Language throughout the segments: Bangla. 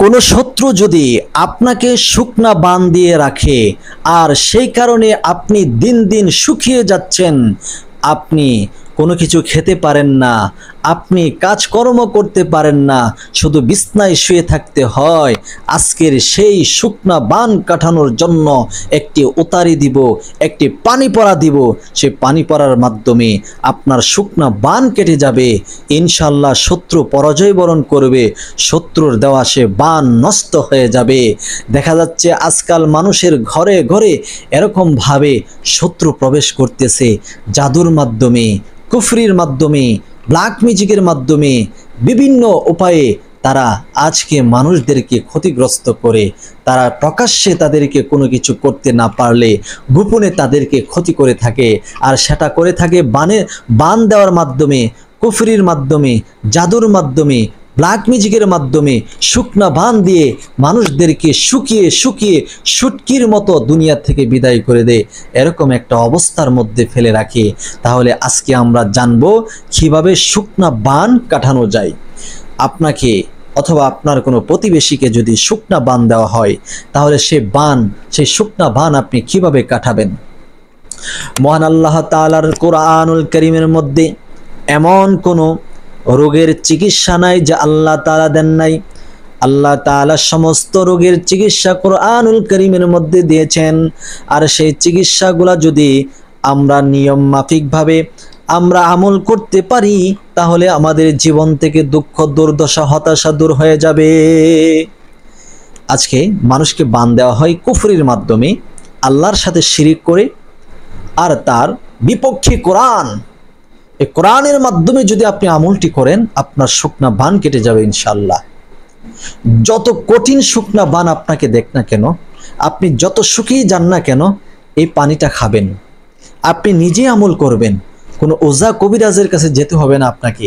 কোনো শত্রু যদি আপনাকে শুকনা বান দিয়ে রাখে আর সেই কারণে আপনি দিন দিন শুকিয়ে যাচ্ছেন, আপনি কোনো কিছু খেতে পারেন না, আপনি কাজকর্ম করতে পারেন না, শুধু বিছনায় শুয়ে থাকতে হয়, আজকের সেই শুকনা বান কাটানোর জন্য একটি উতারি দিব, একটি পানি পড়া দিব। সেই পানি পড়ার মাধ্যমে আপনার শুকনা বান কেটে যাবে, ইনশাল্লাহ শত্রু পরাজয় বরণ করবে, শত্রুর দেওয়া সে বান নষ্ট হয়ে যাবে। দেখা যাচ্ছে আজকাল মানুষের ঘরে ঘরে এরকমভাবে শত্রু প্রবেশ করতেছে জাদুর মাধ্যমে, কুফরির মাধ্যমে, ব্ল্যাক ম্যাজিকের মাধ্যমে, বিভিন্ন উপায়ে তারা আজকে মানুষদেরকে ক্ষতিগ্রস্ত করে। তারা প্রকাশ্যে তাদেরকে কোনো কিছু করতে না পারলে গোপনে তাদেরকে ক্ষতি করে থাকে, আর সেটা করে থাকে বান দেওয়ার মাধ্যমে, কুফরির মাধ্যমে, জাদুর মাধ্যমে, ব্ল্যাক ম্যাজিকের মাধ্যমে শুকনা বান দিয়ে মানুষদেরকে শুকিয়ে শুকিয়ে শুটকির মতো দুনিয়া থেকে বিদায় করে দেয়, এরকম একটা অবস্থার মধ্যে ফেলে রাখে। তাহলে আজকে আমরা জানবো কিভাবে শুকনা বান কাটানো যায়। আপনাকে অথবা আপনার কোনো প্রতিবেশীকে যদি শুকনা বান দেওয়া হয়, তাহলে সেই শুকনা বান আপনি কিভাবে কাটাবেন। মহান আল্লাহ তাআলার কোরআনুল কারীমের মধ্যে এমন কোনো রোগের চিকিৎসা নাই যা আল্লাহ তাআলা দেন নাই। আল্লাহ তাআলা সমস্ত রোগের চিকিৎসা কোরআনুল কারীমের মধ্যে দিয়েছেন। আর সেই চিকিৎসাগুলা যদি আমরা নিয়ম মাফিকভাবে আমরা আমল করতে পারি, তাহলে আমাদের জীবন থেকে দুঃখ, দুর্দশা, হতাশা দূর হয়ে যাবে। আজকে মানুষকে বান দেওয়া হয় কুফরির মাধ্যমে, আল্লাহর সাথে শিরিক করে, আর তার বিপক্ষে কোরআন। এই কোরআনের মাধ্যমে যদি আপনি আমলটি করেন, আপনার শুকনা বান কেটে যাবে ইনশাআল্লাহ। যত কঠিন শুকনা বান আপনাকে দেখ না কেন, আপনি যত শুকিয়ে যান না কেন, এই পানিটা খাবেন, আপনি নিজেই আমল করবেন। কোনো ওজা কবিরাজের কাছে যেতে হবে না আপনাকে,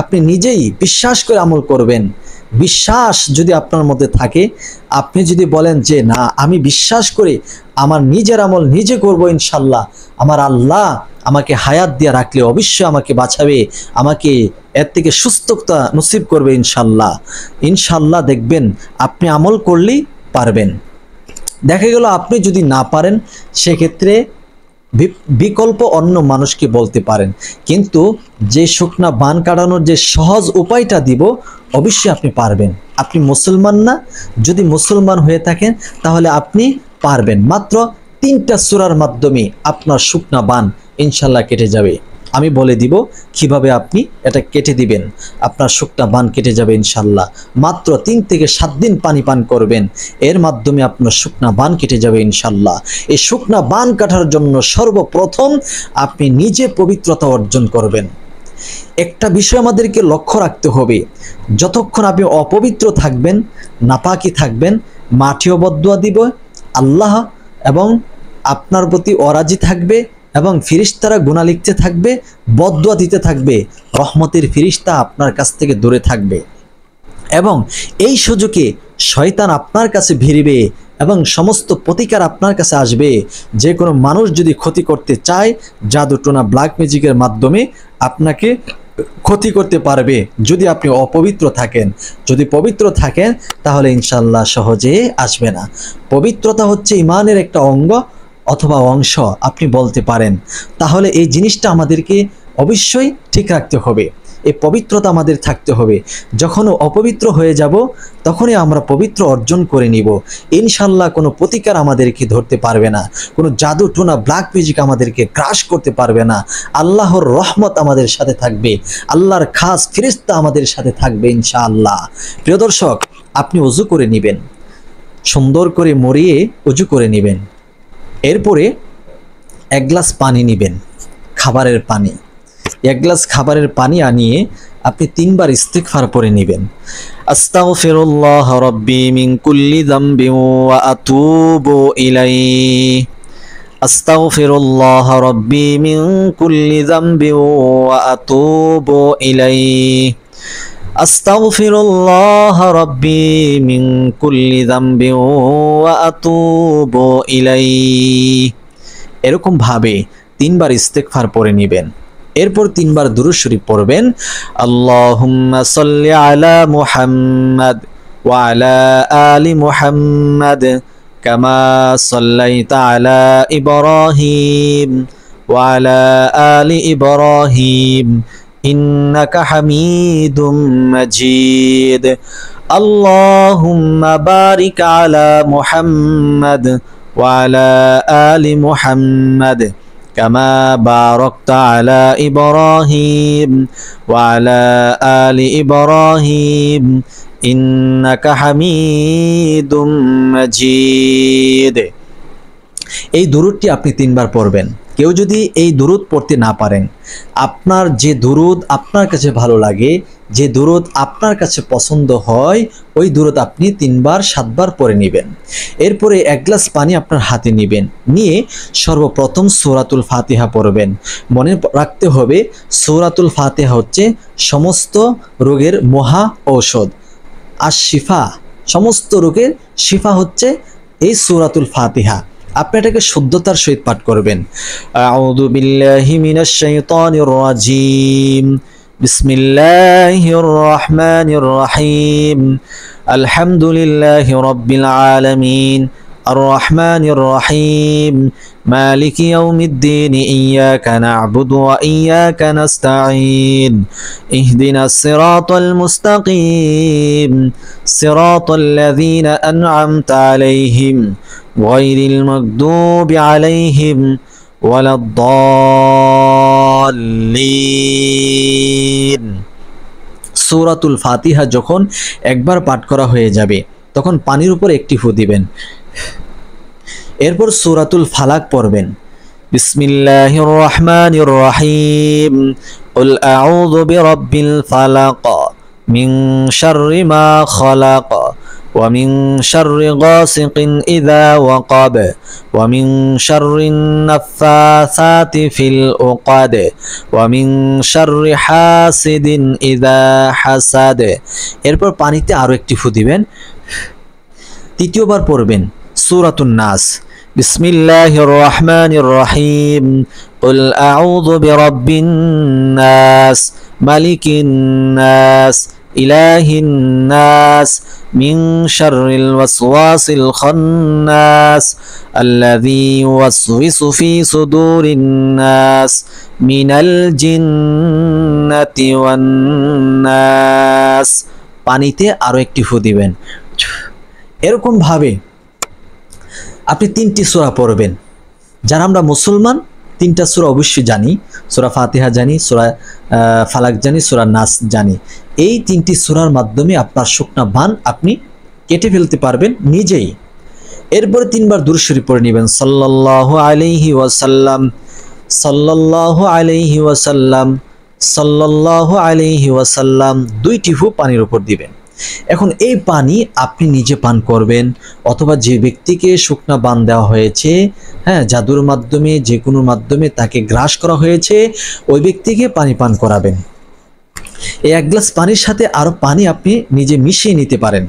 আপনি নিজেই বিশ্বাস করে আমল করবেন। বিশ্বাস যদি আপনার মধ্যে থাকে, আপনি যদি বলেন যে না, আমি বিশ্বাস করি, আমার নিজের আমল নিজে করব ইনশাল্লাহ, আমার আল্লাহ আমাকে হায়াত দিয়ে রাখলে অবশ্যই আমাকে বাঁচাবে, আমাকে এর থেকে সুস্থতা নসিব করবে ইনশাল্লাহ। ইনশাল্লাহ দেখবেন আপনি আমল করলেই পারবেন। দেখা গেল আপনি যদি না পারেন, সেক্ষেত্রে বিকল্প অন্য মানুষকে বলতে পারেন, কিন্তু যে শুকনা বান কাটানোর যে সহজ উপায়টা দিব, অবশ্যই আপনি পারবেন। আপনি মুসলমান না? যদি মুসলমান হয়ে থাকেন তাহলে আপনি পারবেন। মাত্র 3টা সূরার মাধ্যমে আপনার শুকনা বান ইনশাল্লাহ কেটে যাবে। আমি বলে দিব কিভাবে আপনি এটা কেটে দিবেন, আপনার শুকনা বান কেটে যাবে ইনশাল্লাহ। মাত্র 3 থেকে 7 দিন পানি পান করবেন, এর মাধ্যমে আপনার শুকনা বান কেটে যাবে ইনশাল্লাহ। এই শুকনা বান কাটার জন্য সর্বপ্রথম আপনি নিজে পবিত্রতা অর্জন করবেন। একটা বিষয় আমাদেরকে লক্ষ্য রাখতে হবে, যতক্ষণ আপনি অপবিত্র থাকবেন, নাপাকি থাকবেন, মাটিও বদদুয়া দিব আল্লাহ, এবং আপনার প্রতি অরাজি থাকবে, এবং ফিরিস্তারা গুনাহ লিখতে থাকবে, বদদুয়া দিতে থাকবে, রহমতের ফিরিস্তা আপনার কাছ থেকে দূরে থাকবে। এবং এই সুযোগে শয়তান আপনার কাছে ভিড়বে এবং সমস্ত প্রতিকার আপনার কাছে আসবে। যে কোনো মানুষ যদি ক্ষতি করতে চায়, জাদু টোনা ব্ল্যাক ম্যাজিকের মাধ্যমে আপনাকে ক্ষতি করতে পারবে, যদি আপনি অপবিত্র থাকেন। যদি পবিত্র থাকেন তাহলে ইনশাল্লাহ সহজে আসবে না। পবিত্রতা হচ্ছে ইমানের একটা অঙ্গ অথবা অংশ আপনি বলতে পারেন। তাহলে এই জিনিসটা আমাদেরকে অবশ্যই ঠিক রাখতে হবে, এই পবিত্রতা আমাদের থাকতে হবে। যখন অপবিত্র হয়ে যাব, তখনই আমরা পবিত্র অর্জন করে নিব ইনশাল্লাহ। কোনো প্রতিকার আমাদেরকে ধরতে পারবে না, কোনো জাদু টোনা ব্ল্যাক ম্যাজিক আমাদেরকে গ্রাস করতে পারবে না। আল্লাহর রহমত আমাদের সাথে থাকবে, আল্লাহর খাস ফেরেশতা আমাদের সাথে থাকবে ইনশাআল্লাহ। প্রিয় দর্শক, আপনি ওযু করে নেবেন, সুন্দর করে মরিয়ে ওযু করে নেবেন। এরপরে 1 গ্লাস পানি নেবেন, খাবারের পানি। 1 গ্লাস খাবারের পানি আনিয়ে আপনি 3 বার ইস্তিগফার পড়ে নেবেন। আস্তাগফিরুল্লাহ রাব্বি মিন কুল্লি যামবিন ওয়া আতুবু ইলাইহি। আস্তাগফিরুল্লাহ রাব্বি মিন কুল্লি যামবিন ওয়া আতুবু ইলাইহি। আস্তাগফিরুল্লাহ রাব্বি মিন কুল্লি যামবিন ওয়া আতুবু ইলাইহি। এরকম ভাবে 3 বার ইস্তিগফার পড়ে নেবেন। এরপর 3 বার দুরূদ শরীফ পড়বেন। আল্লাহুম্মা সাল্লি আলা মুহাম্মাদ وعلى آل محمد كما صليت على إبراهيم وعلى آل إبراهيم إنك حميد مجيد اللهم بارك على محمد وعلى آل محمد كما باركت على إبراهيم وعلى آل إبراهيم إنك حميد مجيد। এই দুরূদটি আপনি 3 বার পড়বেন। কেউ যদি এই দুরূদ পড়তে না পারেন, আপনার যে দুরূদ আপনার কাছে ভালো লাগে, যে দুরূদ আপনার কাছে পছন্দ হয়, ওই দুরূদ আপনি 3 বার 7 বার পড়ে নেবেন। এরপরে 1 গ্লাস পানি আপনার হাতে নেবেন, নিয়ে সর্বপ্রথম সূরাতুল ফাতিহা পড়বেন। মনে রাখতে হবে সূরাতুল ফাতিহা হচ্ছে সমস্ত রোগের মহা ঔষধ। আর শিফা, সমস্ত রোগের শিফা হচ্ছে এই সূরাতুল ফাতিহা। আপনি এটাকে শুদ্ধতার সহিত পাঠ করবেন। আউযু বিল্লাহি মিনাশ শাইতানির রাজিম। বিসমিল্লাহির রহমানির রহিম। আলহামদুলিল্লাহি রাব্বিল আলামিন। الرحمن الرحيم مالك يوم الدين إياك نعبد وإياك نستعين اهدنا الصراط المستقيم صراط الذين أنعمت عليهم غير المغضوب عليهم ولا الضالين। সূরাতুল ফাতিহা যখন একবার পাঠ করা হয়ে যাবে তখন পানির উপর একটি ফু দিবেন। এরপর সূরাতুল ফালাক পড়বেন। বিসমিল্লাহির রহমানির রহিম। কুল আউযু বিরাব্বিল ফালাক মিন শাররি মা খালাক ওয়া মিন শাররি গাসিকিন ইযা ওয়াকাব ওয়া মিন শাররিন নাফাসাতি ফিল উকাদ ওয়া মিন শাররি হাসিদিন ইযা হাসাদ। এরপর পানিতে আরো একটি ফু দিবেন। তৃতীয়বার পড়বেন সূরাতুন নাস। বিসমিল্লাহির রহমানির রহিম। কুল আউযু বিরাব্বিন নাস মালিকিন নাস ইলাহিন নাস মিন শাররিল ওয়াসওয়াসিল খান্নাস আল্লাযী ইউওয়াসওয়িসু ফি সুদুরিন নাস মিনাল জিন্নাতি ওয়ান নাস। পানিতে আরো একটি ফু দিবেন। এরকম ভাবে আপনি 3টি সূরা পড়বেন। যারা আমরা মুসলমান 3টা সূরা অবশ্যই জানি, সূরা ফাতিহা জানি, সূরা ফালাক জানি, সূরা নাস জানি। এই 3টি সূরার মাধ্যমে আপনার শুকনা বান আপনি কেটে ফেলতে পারবেন নিজেই। এরপরে 3 বার দুরূদ শরীফ পড়ে নেবেন। সাল্লাল্লাহু আলাইহি ওয়াসাল্লাম, সাল্লাল্লাহু আলাইহি ওয়াসাল্লাম, সাল্লাল্লাহু আলাইহি ওয়াসাল্লাম। 2টি ফু পানির উপর দিবেন। এখন এই পানি আপনি নিজে পান করবেন, অথবা যে ব্যক্তিকে শুকনা বান দেওয়া হয়েছে, জাদুর মাধ্যমে, যে কোনো মাধ্যমে তাকে গ্রাস করা হয়েছে, ওই ব্যক্তিকে পানি পান করাবেন। এই 1 গ্লাস পানির সাথে আরো পানি আপনি নিজে মিশিয়ে নিতে পারেন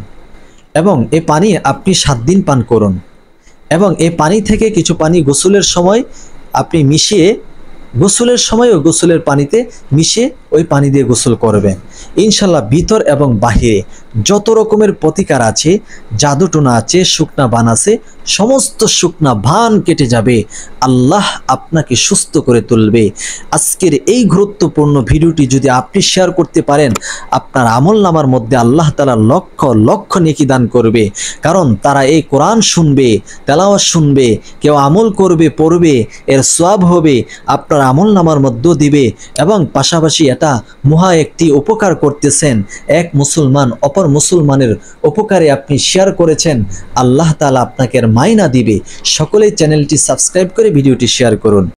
এবং এই পানি আপনি 7 দিন পান করুন। এবং এই পানি থেকে কিছু পানি গোসলের সময় আপনি মিশিয়ে, গোসলের সময় ও গোসলের পানিতে মিশিয়ে ওই পানি দিয়ে গোসল করবেন। ইনশাল্লাহ ভিতর এবং বাহিরে যত রকমের প্রতিকার আছে, জাদুটোনা আছে, শুকনা বান আছে, সমস্ত শুকনা বান কেটে যাবে। আল্লাহ আপনাকে সুস্থ করে তুলবে। আজকের এই গুরুত্বপূর্ণ ভিডিওটি যদি আপনি শেয়ার করতে পারেন, আপনার আমলনামার মধ্যে আল্লাহ তাআলা লক্ষ লক্ষ নেকি দান করবে। কারণ তারা এই কোরআন শুনবে, তেলাওয়াত শুনবে, কেউ আমল করবে, পড়বে, এর সওয়াব হবে, আপনার আমলনামার মধ্যে দিবে। এবং পাশাপাশি এটা মহা একটি উপকার করতেছেন। এক মুসলমান অপর মুসলমানের উপকারে আপনি শেয়ার করেছেন, আল্লাহ তাআলা আপনাকে মাইনা দিবে। সকলেই চ্যানেলটি সাবস্ক্রাইব করে ভিডিওটি শেয়ার করুন।